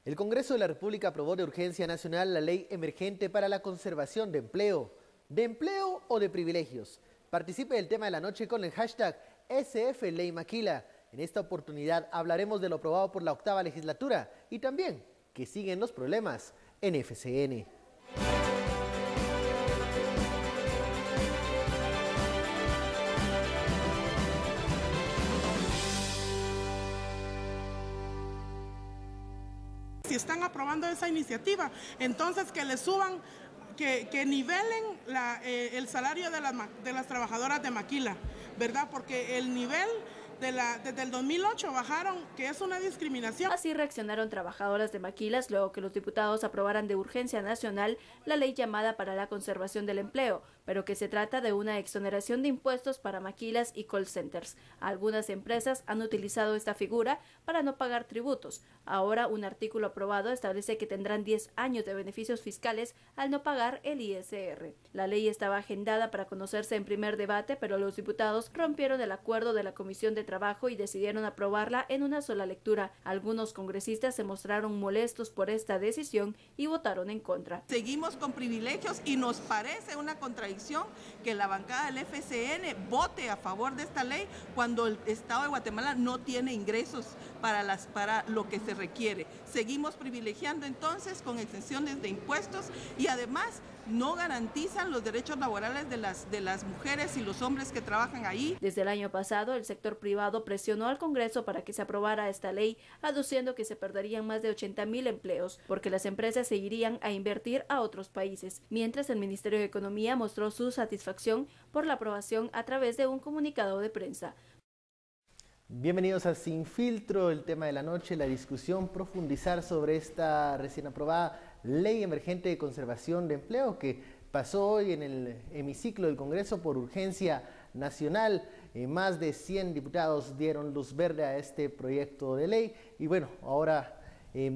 El Congreso de la República aprobó de urgencia nacional la Ley Emergente para la Conservación de Empleo. ¿De empleo o de privilegios? Participe del tema de la noche con el hashtag SF Ley Maquila. En esta oportunidad hablaremos de lo aprobado por la 8ª legislatura y también que siguen los problemas en FCN. Si están aprobando esa iniciativa, entonces que le suban, que nivelen el salario de las trabajadoras de Maquila, ¿verdad? Porque el nivel desde el 2008 bajaron, que es una discriminación. Así reaccionaron trabajadoras de Maquilas luego que los diputados aprobaran de urgencia nacional la ley llamada para la conservación del empleo, pero que se trata de una exoneración de impuestos para maquilas y call centers. Algunas empresas han utilizado esta figura para no pagar tributos. Ahora un artículo aprobado establece que tendrán 10 años de beneficios fiscales al no pagar el ISR. La ley estaba agendada para conocerse en primer debate, pero los diputados rompieron el acuerdo de la Comisión de Trabajo y decidieron aprobarla en una sola lectura. Algunos congresistas se mostraron molestos por esta decisión y votaron en contra. Seguimos con privilegios y nos parece una contradicción que la bancada del FCN vote a favor de esta ley cuando el Estado de Guatemala no tiene ingresos para lo que se requiere. Seguimos privilegiando entonces con exenciones de impuestos y además no garantizan los derechos laborales de las mujeres y los hombres que trabajan ahí. Desde el año pasado, el sector privado presionó al Congreso para que se aprobara esta ley, aduciendo que se perderían más de 80,000 empleos, porque las empresas se irían a invertir a otros países, mientras el Ministerio de Economía mostró su satisfacción por la aprobación a través de un comunicado de prensa. Bienvenidos a Sin Filtro, el tema de la noche, la discusión, profundizar sobre esta recién aprobada Ley Emergente de Conservación de Empleo que pasó hoy en el hemiciclo del Congreso por urgencia nacional. Más de 100 diputados dieron luz verde a este proyecto de ley y bueno, ahora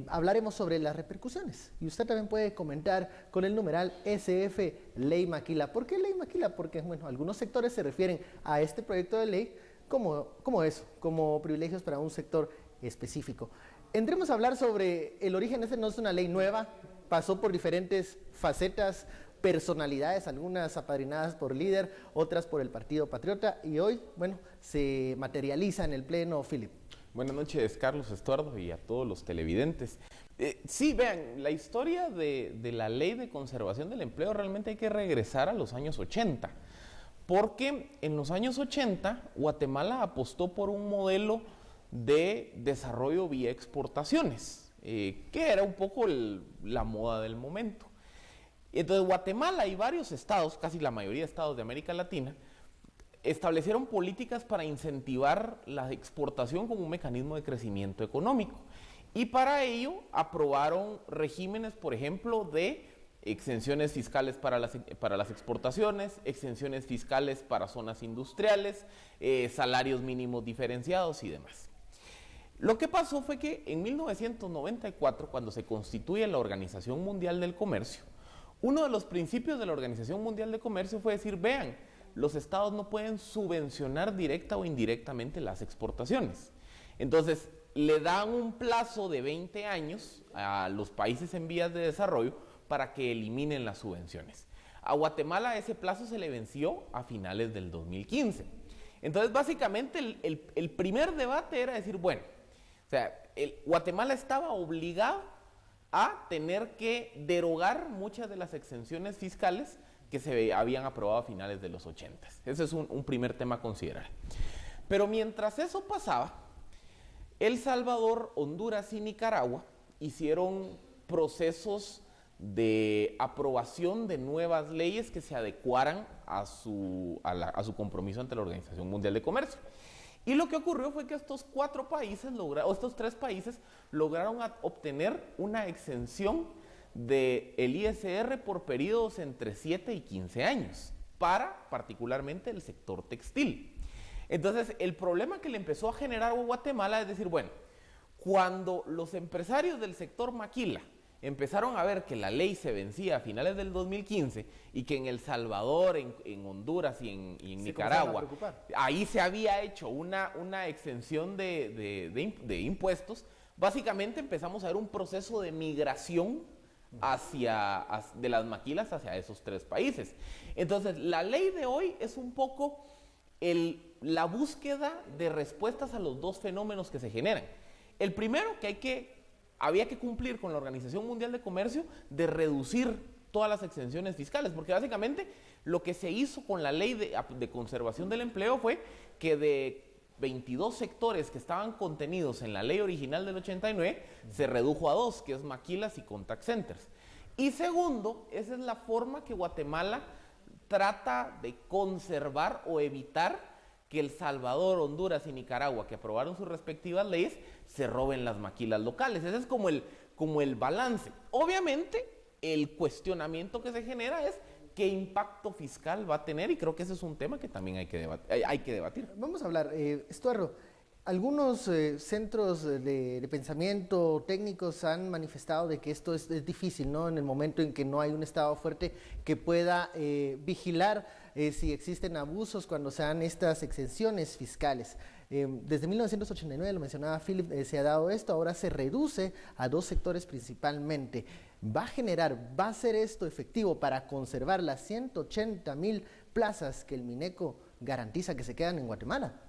hablaremos sobre las repercusiones y usted también puede comentar con el numeral SF Ley Maquila. ¿Por qué Ley Maquila? Porque bueno, algunos sectores se refieren a este proyecto de ley como privilegios para un sector específico. Entremos a hablar sobre el origen. Este no es una ley nueva, pasó por diferentes facetas, personalidades, algunas apadrinadas por líder, otras por el Partido Patriota y hoy, bueno, se materializa en el Pleno. Philip. Buenas noches, Carlos, Estuardo y a todos los televidentes. Sí, vean, la historia de la Ley de Conservación del Empleo realmente hay que regresar a los años 80. Porque en los años 80 Guatemala apostó por un modelo de desarrollo vía exportaciones, que era un poco la moda del momento. Entonces Guatemala y varios estados, casi la mayoría de estados de América Latina, establecieron políticas para incentivar la exportación como un mecanismo de crecimiento económico. Y para ello aprobaron regímenes, por ejemplo, de exenciones fiscales para las exportaciones, exenciones fiscales para zonas industriales, salarios mínimos diferenciados y demás. Lo que pasó fue que en 1994, cuando se constituye la Organización Mundial del Comercio, uno de los principios de la Organización Mundial del Comercio fue decir, vean, los estados no pueden subvencionar directa o indirectamente las exportaciones. Entonces, le dan un plazo de 20 años a los países en vías de desarrollo para que eliminen las subvenciones. A Guatemala ese plazo se le venció a finales del 2015. Entonces, básicamente, el primer debate era decir, bueno, o sea, Guatemala estaba obligado a tener que derogar muchas de las exenciones fiscales que se habían aprobado a finales de los 80. Ese es un primer tema a considerar. Pero mientras eso pasaba, El Salvador, Honduras y Nicaragua hicieron procesos de aprobación de nuevas leyes que se adecuaran a su compromiso ante la Organización Mundial de Comercio. Y lo que ocurrió fue que estos tres países lograron obtener una exención del ISR por periodos entre 7 y 15 años, para particularmente el sector textil. Entonces, el problema que le empezó a generar a Guatemala es decir, bueno, cuando los empresarios del sector maquila empezaron a ver que la ley se vencía a finales del 2015 y que en El Salvador, en Honduras y en Nicaragua, ahí se había hecho una exención de impuestos, básicamente empezamos a ver un proceso de migración de las maquilas hacia esos 3 países. Entonces, la ley de hoy es un poco la búsqueda de respuestas a los 2 fenómenos que se generan. El primero, que había que cumplir con la Organización Mundial de Comercio de reducir todas las exenciones fiscales, porque básicamente lo que se hizo con la ley de conservación del empleo fue que de 22 sectores que estaban contenidos en la ley original del 89, se redujo a 2, que es maquilas y contact centers. Y segundo, esa es la forma que Guatemala trata de conservar o evitar que El Salvador, Honduras y Nicaragua, que aprobaron sus respectivas leyes, se roben las maquilas locales. Ese es como el balance. Obviamente, el cuestionamiento que se genera es qué impacto fiscal va a tener, y creo que ese es un tema que también hay que debatir. Vamos a hablar, Estuardo, algunos centros de pensamiento técnicos han manifestado de que esto es difícil, ¿no? En el momento en que no hay un Estado fuerte que pueda vigilar si existen abusos cuando se dan estas exenciones fiscales. Desde 1989, lo mencionaba Philip, se ha dado esto, ahora se reduce a 2 sectores principalmente. ¿Va a ser esto efectivo para conservar las 180,000 plazas que el Mineco garantiza que se quedan en Guatemala?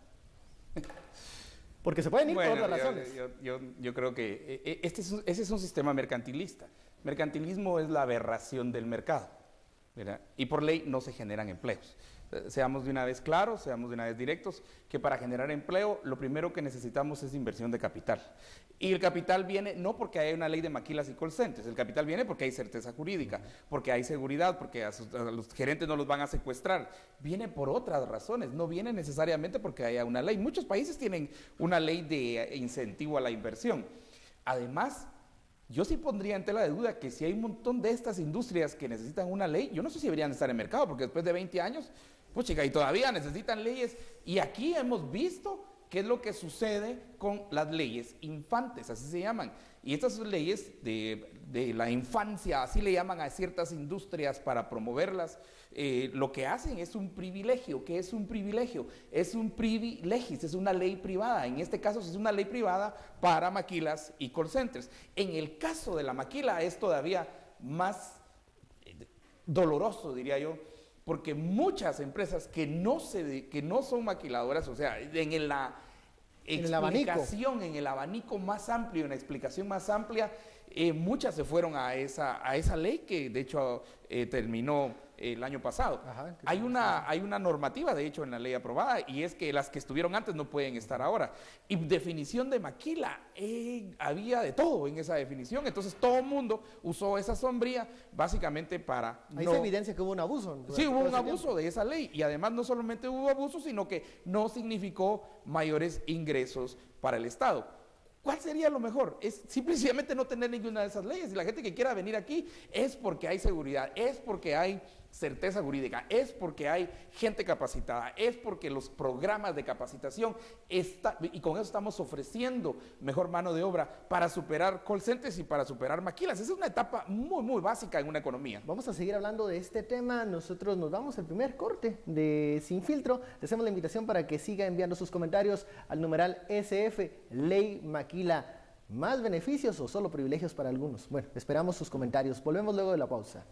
Porque se pueden ir por otras razones. Yo creo que ese es un sistema mercantilista. Mercantilismo es la aberración del mercado, ¿verdad? Y por ley no se generan empleos. Seamos de una vez claros, seamos de una vez directos, que para generar empleo lo primero que necesitamos es inversión de capital. Y el capital viene no porque hay una ley de maquilas y call centers, el capital viene porque hay certeza jurídica, porque hay seguridad, porque a los gerentes no los van a secuestrar. Viene por otras razones, no viene necesariamente porque haya una ley. Muchos países tienen una ley de incentivo a la inversión. Además, yo sí pondría en tela de duda que si hay un montón de estas industrias que necesitan una ley, yo no sé si deberían estar en mercado, porque después de 20 años, pues chica, y todavía necesitan leyes. Y aquí hemos visto qué es lo que sucede con las leyes infantes, así se llaman. Y estas leyes de la infancia, así le llaman a ciertas industrias para promoverlas, lo que hacen es un privilegio. ¿Qué es un privilegio? Es un privilegio, es una ley privada. En este caso es una ley privada para maquilas y call centers. En el caso de la maquila es todavía más doloroso, diría yo, porque muchas empresas que no son maquiladoras, o sea, en la explicación, en el abanico más amplio, en la explicación más amplia, muchas se fueron a esa ley que de hecho terminó el año pasado. Ajá, hay una normativa, de hecho, en la ley aprobada, y es que las que estuvieron antes no pueden estar ahora. Y definición de maquila, había de todo en esa definición, entonces todo el mundo usó esa sombría básicamente para... Ahí se evidencia que hubo un abuso. Sí, hubo un abuso de esa ley, y además no solamente hubo abuso, sino que no significó mayores ingresos para el Estado. ¿Cuál sería lo mejor? Es simplemente no tener ninguna de esas leyes. Y la gente que quiera venir aquí es porque hay seguridad, es porque hay certeza jurídica, es porque hay gente capacitada, es porque los programas de capacitación y con eso estamos ofreciendo mejor mano de obra para superar call centers y para superar maquilas. Esa es una etapa muy, muy básica en una economía. Vamos a seguir hablando de este tema. Nosotros nos vamos al primer corte de Sin Filtro. Le hacemos la invitación para que siga enviando sus comentarios al numeral SF, Ley Maquila. ¿Más beneficios o solo privilegios para algunos? Bueno, esperamos sus comentarios. Volvemos luego de la pausa.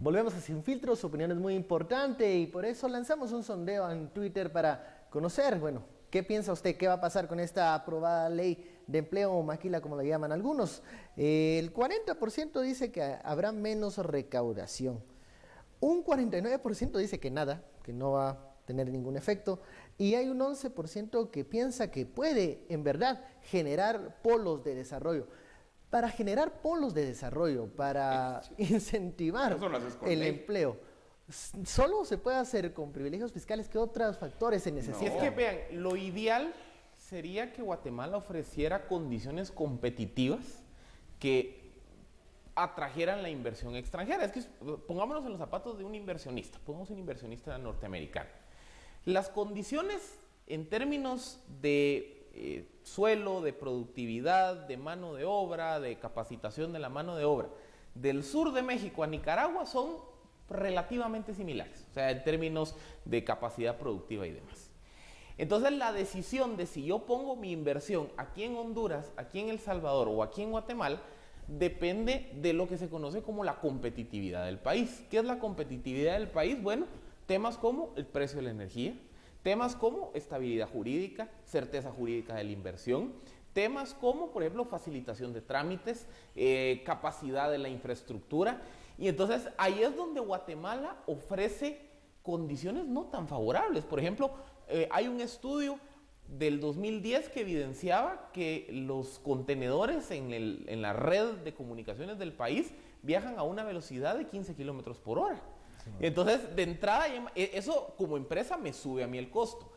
Volvemos a Sin Filtro, su opinión es muy importante y por eso lanzamos un sondeo en Twitter para conocer, bueno, ¿qué piensa usted? ¿Qué va a pasar con esta aprobada ley de empleo o maquila, como la llaman algunos? El 40% dice que habrá menos recaudación. Un 49% dice que nada, que no va a tener ningún efecto. Y hay un 11% que piensa que puede, en verdad, generar polos de desarrollo. Para generar polos de desarrollo, para incentivar el empleo, ¿solo se puede hacer con privilegios fiscales? ¿Qué otros factores se necesitan? Es que vean, lo ideal sería que Guatemala ofreciera condiciones competitivas que atrajeran la inversión extranjera. Es que pongámonos en los zapatos de un inversionista, pongamos un inversionista norteamericano. Las condiciones en términos de suelo, de productividad, de mano de obra, de capacitación de la mano de obra, del sur de México a Nicaragua son relativamente similares, o sea, en términos de capacidad productiva y demás. Entonces, la decisión de si yo pongo mi inversión aquí en Honduras, aquí en El Salvador o aquí en Guatemala, depende de lo que se conoce como la competitividad del país. ¿Qué es la competitividad del país? Bueno, temas como el precio de la energía, temas como estabilidad jurídica, certeza jurídica de la inversión, temas como, por ejemplo, facilitación de trámites, capacidad de la infraestructura. Y entonces ahí es donde Guatemala ofrece condiciones no tan favorables. Por ejemplo, hay un estudio del 2010 que evidenciaba que los contenedores en la red de comunicaciones del país viajan a una velocidad de 15 kilómetros por hora. Entonces, de entrada, eso como empresa me sube a mí el costo.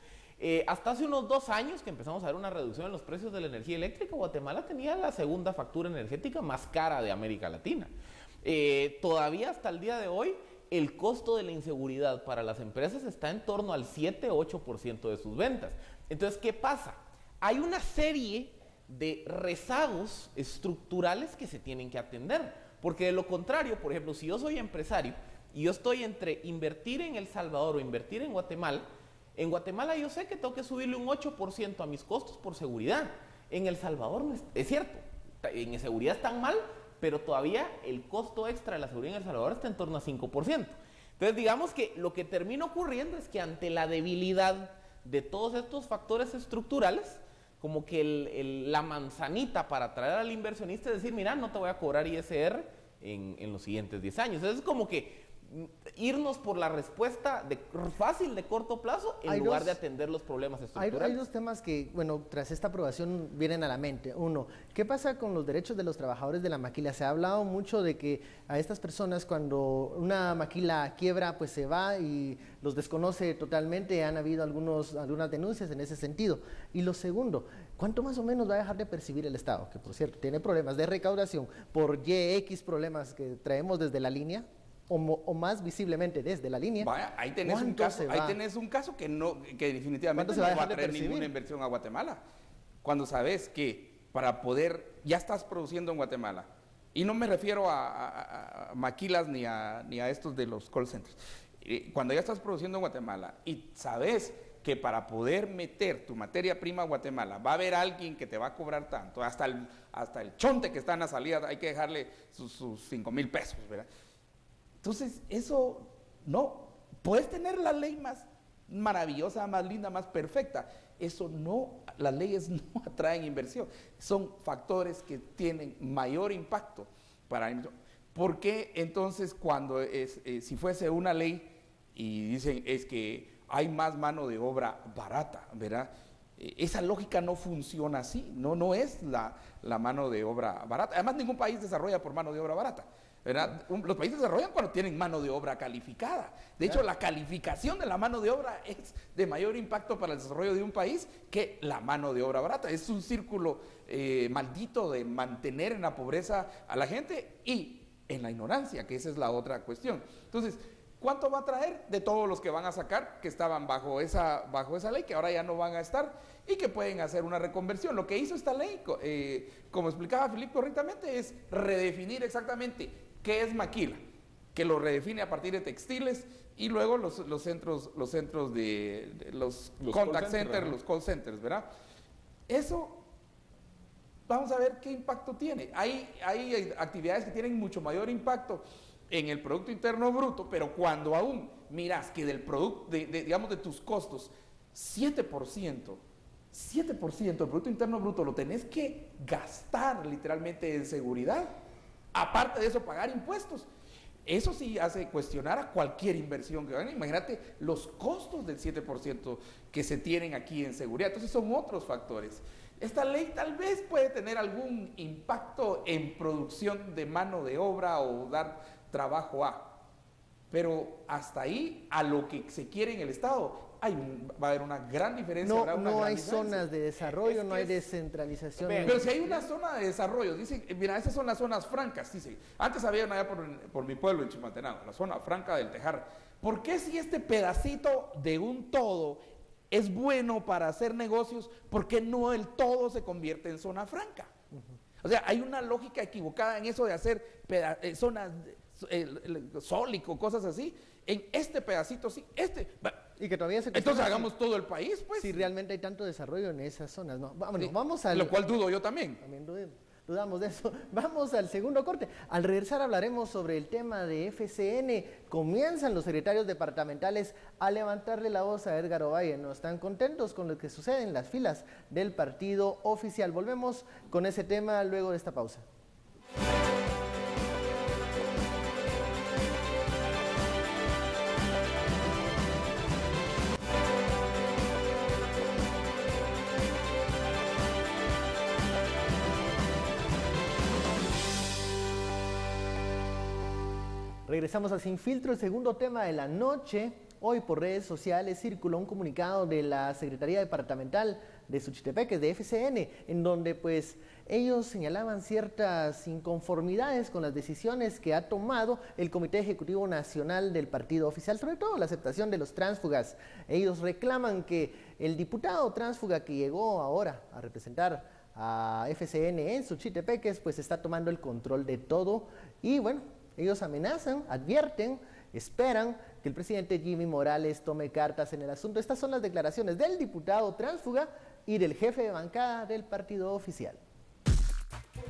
Hasta hace unos 2 años que empezamos a ver una reducción en los precios de la energía eléctrica, Guatemala tenía la segunda factura energética más cara de América Latina. Todavía hasta el día de hoy, el costo de la inseguridad para las empresas está en torno al 7-8% de sus ventas. Entonces, ¿qué pasa? Hay una serie de rezagos estructurales que se tienen que atender, porque de lo contrario, por ejemplo, si yo soy empresario y yo estoy entre invertir en El Salvador o invertir en Guatemala yo sé que tengo que subirle un 8% a mis costos por seguridad. En El Salvador no es cierto, en seguridad están mal, pero todavía el costo extra de la seguridad en El Salvador está en torno a 5%. Entonces, digamos que lo que termina ocurriendo es que ante la debilidad de todos estos factores estructurales, como que la manzanita para atraer al inversionista es decir, mira, no te voy a cobrar ISR en los siguientes 10 años. Entonces, es como que irnos por la respuesta fácil de corto plazo en lugar de atender los problemas estructurales. Hay 2 temas que, bueno, tras esta aprobación vienen a la mente. Uno, ¿qué pasa con los derechos de los trabajadores de la maquila? Se ha hablado mucho de que a estas personas cuando una maquila quiebra, pues se va y los desconoce totalmente. Han habido algunas denuncias en ese sentido. Y lo segundo, ¿cuánto más o menos va a dejar de percibir el Estado? Que, por cierto, tiene problemas de recaudación por YX problemas que traemos desde la línea. O más visiblemente desde la línea. Vaya, ahí tenés un caso que definitivamente no va a traer ninguna inversión a Guatemala. Cuando sabes que para poder, ya estás produciendo en Guatemala, y no me refiero a maquilas ni a estos de los call centers, cuando ya estás produciendo en Guatemala y sabes que para poder meter tu materia prima a Guatemala va a haber alguien que te va a cobrar tanto, hasta el chonte que está en la salida hay que dejarle sus 5,000 pesos, ¿verdad? Entonces, eso no, puedes tener la ley más maravillosa, más linda, más perfecta. Eso no, las leyes no atraen inversión. Son factores que tienen mayor impacto para la inversión. ¿Por qué entonces cuando si fuese una ley y dicen es que hay más mano de obra barata, ¿verdad? Esa lógica no funciona así, no es la mano de obra barata. Además, ningún país desarrolla por mano de obra barata, ¿verdad? Los países desarrollan cuando tienen mano de obra calificada. De hecho, la calificación de la mano de obra es de mayor impacto para el desarrollo de un país que la mano de obra barata. Es un círculo maldito de mantener en la pobreza a la gente y en la ignorancia, que esa es la otra cuestión. Entonces, ¿cuánto va a traer de todos los que van a sacar, que estaban bajo esa ley, que ahora ya no van a estar y que pueden hacer una reconversión? Lo que hizo esta ley, como explicaba Filipe correctamente, es redefinir exactamente qué es maquila, que lo redefine a partir de textiles y luego los centros de los contact centers, los call centers, ¿verdad? Eso, vamos a ver qué impacto tiene. Hay actividades que tienen mucho mayor impacto en el Producto Interno Bruto, pero cuando aún miras que del producto, digamos de tus costos, 7% del Producto Interno Bruto lo tenés que gastar literalmente en seguridad, aparte de eso pagar impuestos. Eso sí hace cuestionar a cualquier inversión que hagan. Imagínate los costos del 7% que se tienen aquí en seguridad. Entonces son otros factores. Esta ley tal vez puede tener algún impacto en producción de mano de obra o dar trabajo pero hasta ahí, a lo que se quiere en el Estado, va a haber una gran diferencia. No hay zonas de desarrollo, no hay descentralización. Pero si hay una zona de desarrollo, dicen, mira, esas son las zonas francas, dice. Antes había una allá por mi pueblo, en Chimaltenango, la zona franca del Tejar. ¿Por qué si este pedacito de un todo es bueno para hacer negocios, ¿por qué no el todo se convierte en zona franca? O sea, hay una lógica equivocada en eso de hacer zonas sólico, cosas así. En este pedacito sí, Y que todavía se entonces hagamos todo el país, pues. Si realmente hay tanto desarrollo en esas zonas, ¿no? Vamos a lo cual dudo yo también. También dudamos de eso. Vamos al segundo corte. Al regresar hablaremos sobre el tema de FCN. Comienzan los secretarios departamentales a levantarle la voz a Edgar Ovalle. No están contentos con lo que sucede en las filas del partido oficial. Volvemos con ese tema luego de esta pausa. Regresamos a Sin Filtro, el segundo tema de la noche. Hoy por redes sociales circuló un comunicado de la Secretaría Departamental de Suchitepeques, de FCN, en donde pues ellos señalaban ciertas inconformidades con las decisiones que ha tomado el Comité Ejecutivo Nacional del Partido Oficial, sobre todo la aceptación de los tránsfugas. Ellos reclaman que el diputado tránsfuga que llegó ahora a representar a FCN en Suchitepeques pues está tomando el control de todo y bueno, ellos amenazan, advierten, esperan que el presidente Jimmy Morales tome cartas en el asunto. Estas son las declaraciones del diputado tránsfuga y del jefe de bancada del partido oficial.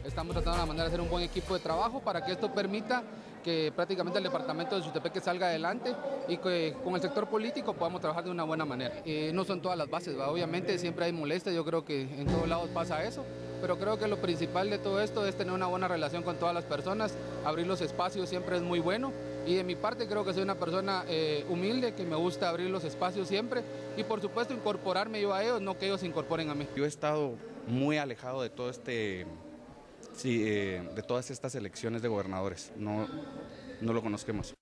Estamos tratando de manera de hacer un buen equipo de trabajo para que esto permita que prácticamente el departamento de Suchitepeques salga adelante y que con el sector político podamos trabajar de una buena manera. No son todas las bases, ¿va? Obviamente siempre hay molestias, yo creo que en todos lados pasa eso, pero creo que lo principal de todo esto es tener una buena relación con todas las personas, abrir los espacios siempre es muy bueno y de mi parte creo que soy una persona humilde, que me gusta abrir los espacios siempre y por supuesto incorporarme yo a ellos, no que ellos se incorporen a mí. Yo he estado muy alejado de todo de todas estas elecciones de gobernadores, no lo conocemos.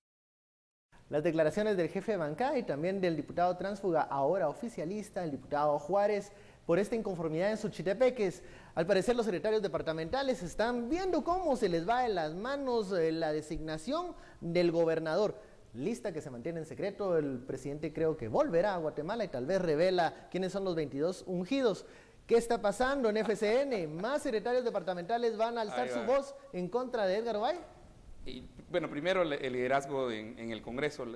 Las declaraciones del jefe de bancada y también del diputado tránsfuga, ahora oficialista, el diputado Juárez, por esta inconformidad en Suchitepeques. Al parecer los secretarios departamentales están viendo cómo se les va de las manos la designación del gobernador. Lista que se mantiene en secreto, el presidente creo que volverá a Guatemala y tal vez revela quiénes son los 22 ungidos. ¿Qué está pasando en FCN? ¿Más secretarios departamentales van a alzar su voz en contra de Edgar Ovalle? Bueno, primero el liderazgo en el Congreso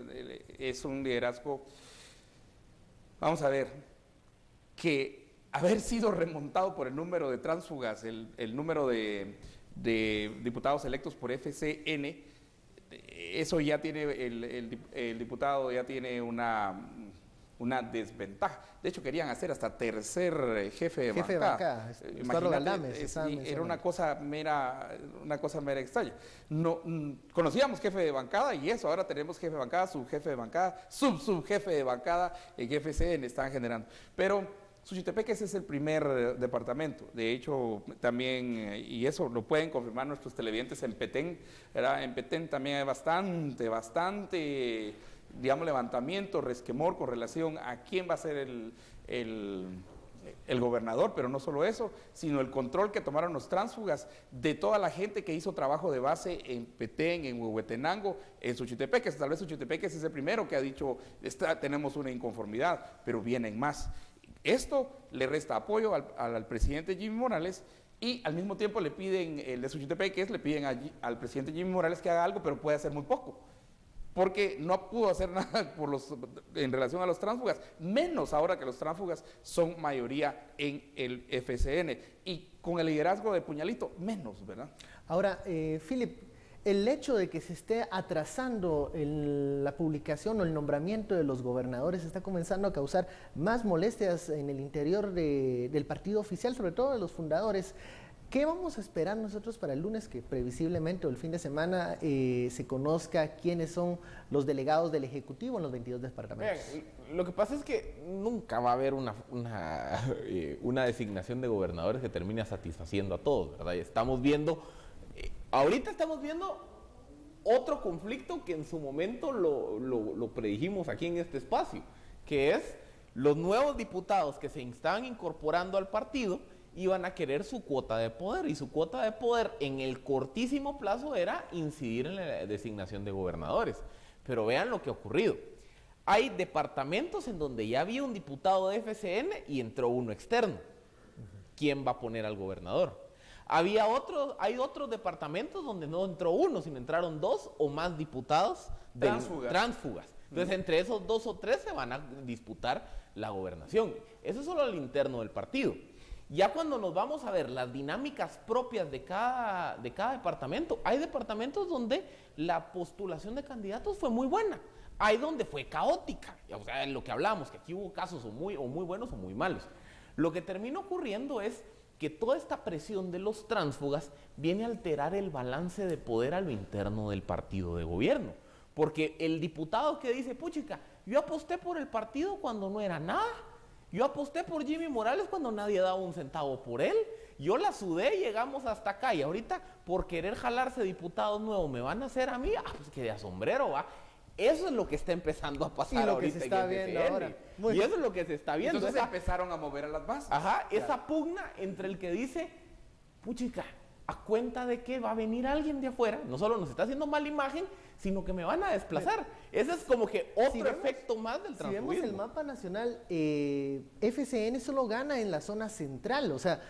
es un liderazgo, vamos a ver, que haber sido remontado por el número de tránsfugas, el número de diputados electos por FCN, eso ya tiene, el diputado ya tiene una desventaja. De hecho, querían hacer hasta tercer jefe de bancada. Era una cosa mera extraña. No, conocíamos jefe de bancada y eso, ahora tenemos jefe de bancada, subjefe de bancada, subjefe de bancada en FCN están generando. Pero Suchitepeques es el primer departamento, de hecho también, y eso lo pueden confirmar nuestros televidentes en Petén, ¿verdad? En Petén también hay bastante digamos, levantamiento, resquemor con relación a quién va a ser el gobernador, pero no solo eso, sino el control que tomaron los tránsfugas de toda la gente que hizo trabajo de base en Petén, en Huehuetenango, en Suchitepeques. Tal vez Suchitepeques es el primero que ha dicho, tenemos una inconformidad, pero vienen más. Esto le resta apoyo al presidente Jimmy Morales y al mismo tiempo le piden, el de Suchitepeques, le piden al presidente Jimmy Morales que haga algo, pero puede hacer muy poco. Porque no pudo hacer nada en relación a los tránsfugas, menos ahora que los tránsfugas son mayoría en el FCN. Y con el liderazgo de Puñalito, menos, ¿verdad? Ahora, Philip, el hecho de que se esté atrasando la publicación o el nombramiento de los gobernadores está comenzando a causar más molestias en el interior del partido oficial, sobre todo de los fundadores. ¿Qué vamos a esperar nosotros para el lunes, que previsiblemente o el fin de semana se conozca quiénes son los delegados del Ejecutivo en los 22 departamentos? Lo que pasa es que nunca va a haber una designación de gobernadores que termine satisfaciendo a todos, ¿verdad? Y estamos viendo, ahorita estamos viendo otro conflicto que en su momento lo predijimos aquí en este espacio, que es los nuevos diputados que se estaban incorporando al partido iban a querer su cuota de poder, y su cuota de poder en el cortísimo plazo era incidir en la designación de gobernadores. Pero vean lo que ha ocurrido. Hay departamentos en donde ya había un diputado de FCN y entró uno externo. ¿Quién va a poner al gobernador? Hay otros departamentos donde no entró uno, sino entraron 2 o más diputados tránsfugas. Entonces, entre esos 2 o 3 se van a disputar la gobernación. Eso es solo al interno del partido. Ya cuando nos vamos a ver las dinámicas propias de cada departamento, hay departamentos donde la postulación de candidatos fue muy buena. Hay donde fue caótica. O sea, en lo que hablamos, que aquí hubo casos o muy buenos o muy malos. Lo que termina ocurriendo es que toda esta presión de los tránsfugas viene a alterar el balance de poder a lo interno del partido de gobierno. Porque el diputado que dice, puchica, yo aposté por el partido cuando no era nada, yo aposté por Jimmy Morales cuando nadie daba un centavo por él, yo la sudé y llegamos hasta acá, y ahorita por querer jalarse diputados nuevos me van a hacer a mí, pues que de asombrero, ¿va? Eso es lo que está empezando a pasar ahorita se está viendo ahora. Y eso es lo que se está viendo. Entonces empezaron a mover a las bases. Ajá, esa pugna entre el que dice, puchica, a cuenta de que va a venir alguien de afuera, no solo nos está haciendo mala imagen, sino que me van a desplazar. Ese es como que otro efecto más del transfugismo. Si vemos el mapa nacional, FCN solo gana en la zona central, o sea,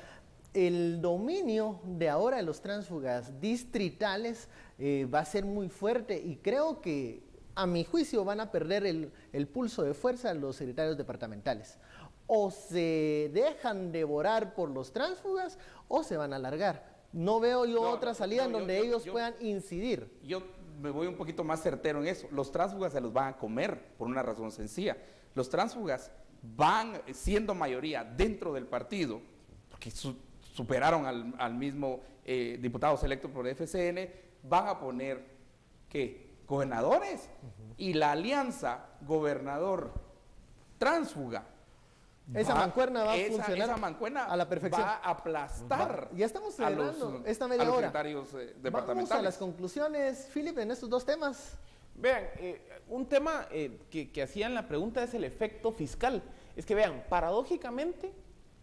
el dominio de ahora de los tránsfugas distritales va a ser muy fuerte, y creo que a mi juicio van a perder el pulso de fuerza los secretarios departamentales. O se dejan devorar por los tránsfugas o se van a alargar. No veo yo otra salida en donde ellos puedan incidir. Yo me voy un poquito más certero en eso. Los tránsfugas se los van a comer por una razón sencilla. Los tránsfugas van siendo mayoría dentro del partido, porque superaron al mismo diputado selecto por FCN, van a poner, ¿qué? Gobernadores. Y la alianza gobernador-tránsfuga, esa mancuerna va a funcionar esa mancuerna a la perfección. Va a aplastar ya estamos celebrando esta media los hora. secretarios departamentales. Vamos a las conclusiones, Philip, en estos dos temas. Vean, un tema que hacían la pregunta es el efecto fiscal. Es que vean, paradójicamente,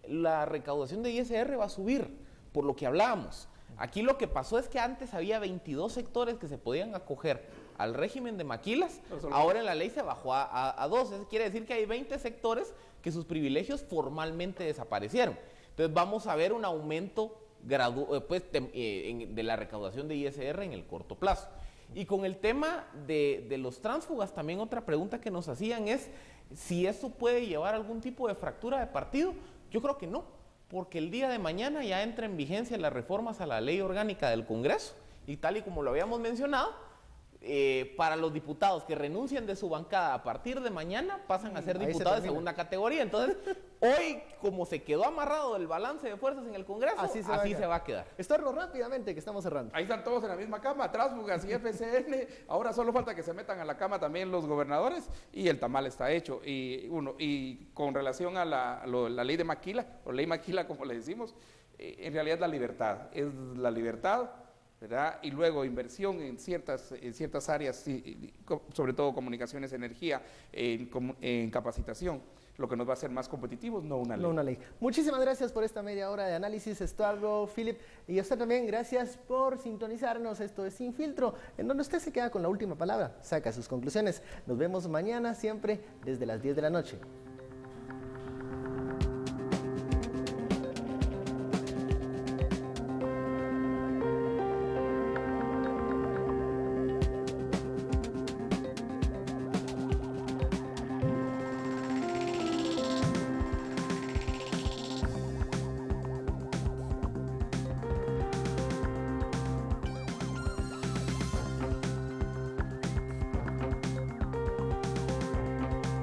la recaudación de ISR va a subir, por lo que hablábamos. Aquí lo que pasó es que antes había 22 sectores que se podían acoger al régimen de maquilas, ahora en la ley se bajó a 2. Eso quiere decir que hay 20 sectores que sus privilegios formalmente desaparecieron. Entonces vamos a ver un aumento de la recaudación de ISR en el corto plazo. Y con el tema de los tránsfugas, también otra pregunta que nos hacían es si eso puede llevar a algún tipo de fractura de partido. Yo creo que no, porque el día de mañana ya entra en vigencia las reformas a la ley orgánica del Congreso, y tal y como lo habíamos mencionado, para los diputados que renuncian de su bancada a partir de mañana pasan a ser diputados de segunda categoría. Entonces, hoy, como se quedó amarrado el balance de fuerzas en el Congreso, así se va a quedar. Estorlo, rápidamente, que estamos cerrando. Ahí están todos en la misma cama, tránsfugas y FCN. Ahora solo falta que se metan a la cama también los gobernadores y el tamal está hecho. Y con relación a la ley de Maquila, o ley Maquila como le decimos, en realidad es la libertad, ¿verdad? Y luego inversión en ciertas áreas, sobre todo comunicaciones, energía, en capacitación, lo que nos va a hacer más competitivos, no una ley. No una ley. Muchísimas gracias por esta media hora de análisis, Estuardo, Philip, y a usted también, gracias por sintonizarnos. Esto es Sin Filtro, en donde usted se queda con la última palabra, saca sus conclusiones. Nos vemos mañana, siempre desde las 10 de la noche.